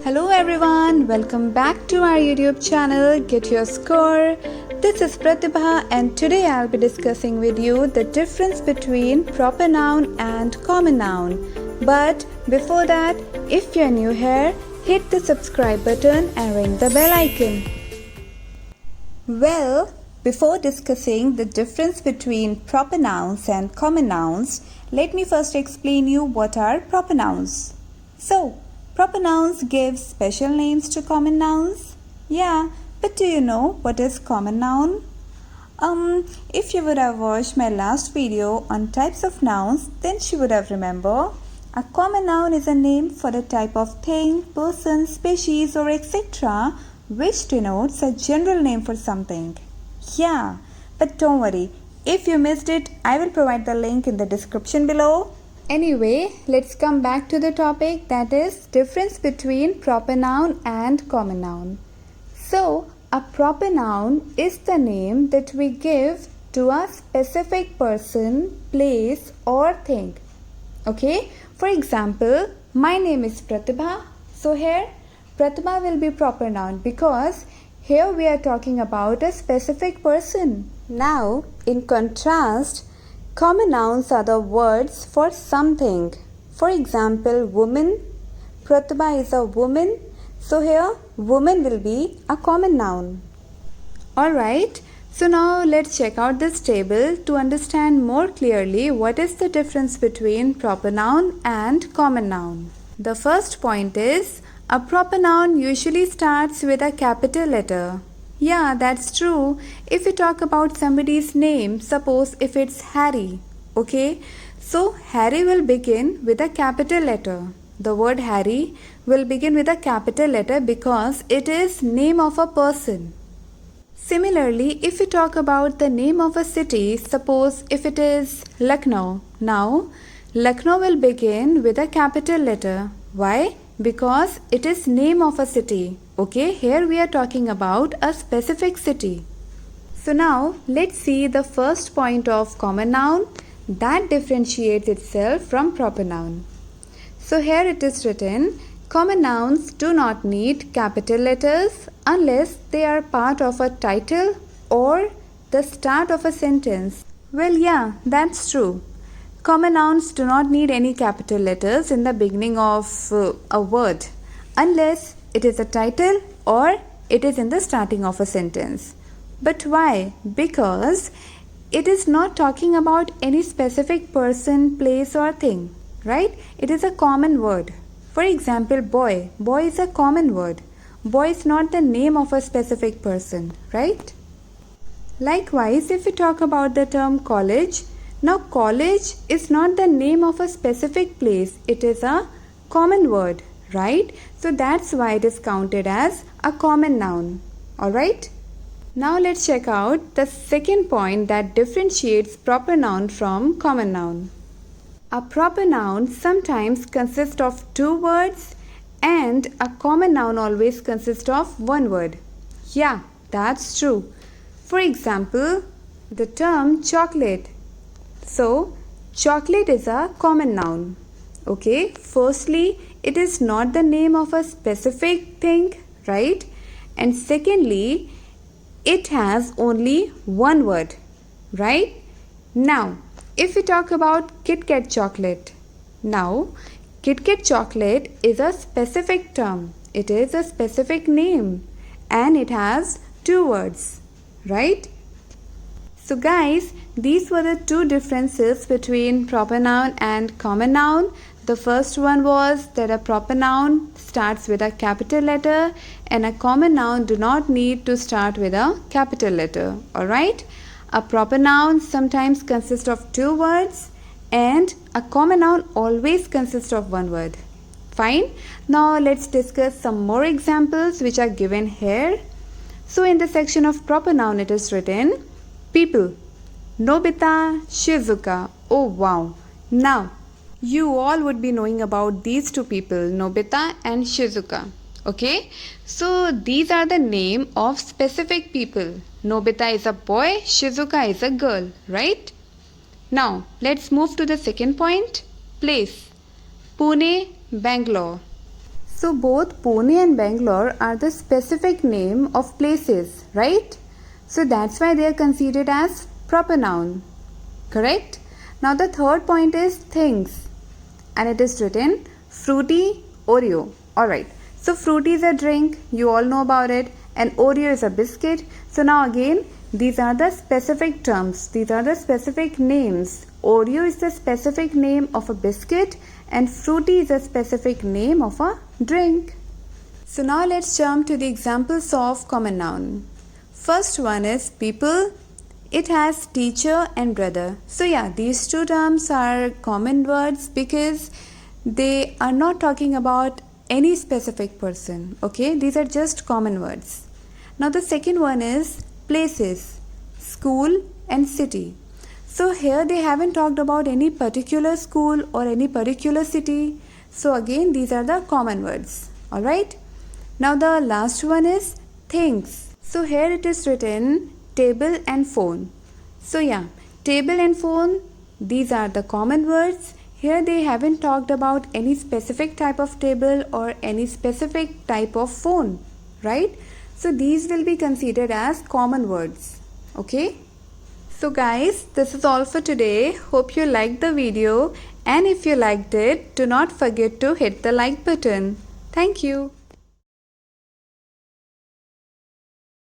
Hello everyone, welcome back to our YouTube channel Get Your Score. This is Pratiibha and today I'll be discussing with you the difference between proper noun and common noun. But before that, if you're new here, hit the subscribe button and ring the bell icon. Well, before discussing the difference between proper nouns and common nouns, let me first explain you what are proper nouns. So, proper nouns give special names to common nouns. Yeah, but do you know what is common noun? If you would have watched my last video on types of nouns, then you would have remembered. A common noun is a name for a type of thing, person, species or etc. which denotes a general name for something. Yeah, but don't worry. If you missed it, I will provide the link in the description below. Anyway, let's come back to the topic, that is difference between proper noun and common noun. So, a proper noun is the name that we give to a specific person, place or thing. Okay, for example, my name is Pratiibha. So here, Pratiibha will be proper noun because here we are talking about a specific person. Now, in contrast, common nouns are the words for something. For example, woman. Pratiibha is a woman. So here, woman will be a common noun. Alright, so now let's check out this table to understand more clearly what is the difference between proper noun and common noun. The first point is, a proper noun usually starts with a capital letter. Yeah, that's true. If we talk about somebody's name, suppose if it's Harry, okay? So, Harry will begin with a capital letter. The word Harry will begin with a capital letter because it is name of a person. Similarly, if we talk about the name of a city, suppose if it is Lucknow. Now, Lucknow will begin with a capital letter. Why? Because it is name of a city. Okay, here we are talking about a specific city. So now let's see the first point of common noun that differentiates itself from proper noun. So here it is written, common nouns do not need capital letters unless they are part of a title or the start of a sentence. Well, yeah, that's true. Common nouns do not need any capital letters in the beginning of a word unless it is a title or it is in the starting of a sentence. But why? Because it is not talking about any specific person, place or thing, right? It is a common word. For example, boy. Boy is a common word. Boy is not the name of a specific person, right? Likewise, if we talk about the term college, now college is not the name of a specific place. It is a common word, right? So that's why it is counted as a common noun. Alright? Now let's check out the second point that differentiates proper noun from common noun. A proper noun sometimes consists of two words and a common noun always consists of one word. Yeah, that's true. For example, the term chocolate. So, chocolate is a common noun. Okay, firstly, it is not the name of a specific thing, right? And secondly, it has only one word, right? Now, if we talk about Kit Kat chocolate. Now, Kit Kat chocolate is a specific term. It is a specific name and it has two words, right? So guys, these were the two differences between proper noun and common noun. The first one was that a proper noun starts with a capital letter and a common noun do not need to start with a capital letter. Alright? A proper noun sometimes consists of two words and a common noun always consists of one word. Fine? Now let's discuss some more examples which are given here. So in the section of proper noun it is written, people, Nobita, Shizuka. Oh wow. Now, you all would be knowing about these two people, Nobita and Shizuka. Okay? So, these are the name of specific people. Nobita is a boy, Shizuka is a girl, right? Now, let's move to the second point, place. Pune, Bangalore. So both Pune and Bangalore are the specific name of places, right? So that's why they are considered as proper noun. Correct? Now the third point is things. And it is written fruity Oreo. Alright. So fruity is a drink. You all know about it. And Oreo is a biscuit. So now again, these are the specific terms. These are the specific names. Oreo is the specific name of a biscuit and fruity is a specific name of a drink. So now let's jump to the examples of common noun. First one is people. It has teacher and brother. So yeah, these two terms are common words because they are not talking about any specific person. Okay, these are just common words. Now the second one is places, school and city. So here they haven't talked about any particular school or any particular city. So again, these are the common words. Alright. Now the last one is things. So here it is written table and phone. So yeah, table and phone, these are the common words. Here they haven't talked about any specific type of table or any specific type of phone, right? So these will be considered as common words. Okay? So guys, this is all for today. Hope you liked the video, and if you liked it, do not forget to hit the like button. Thank you.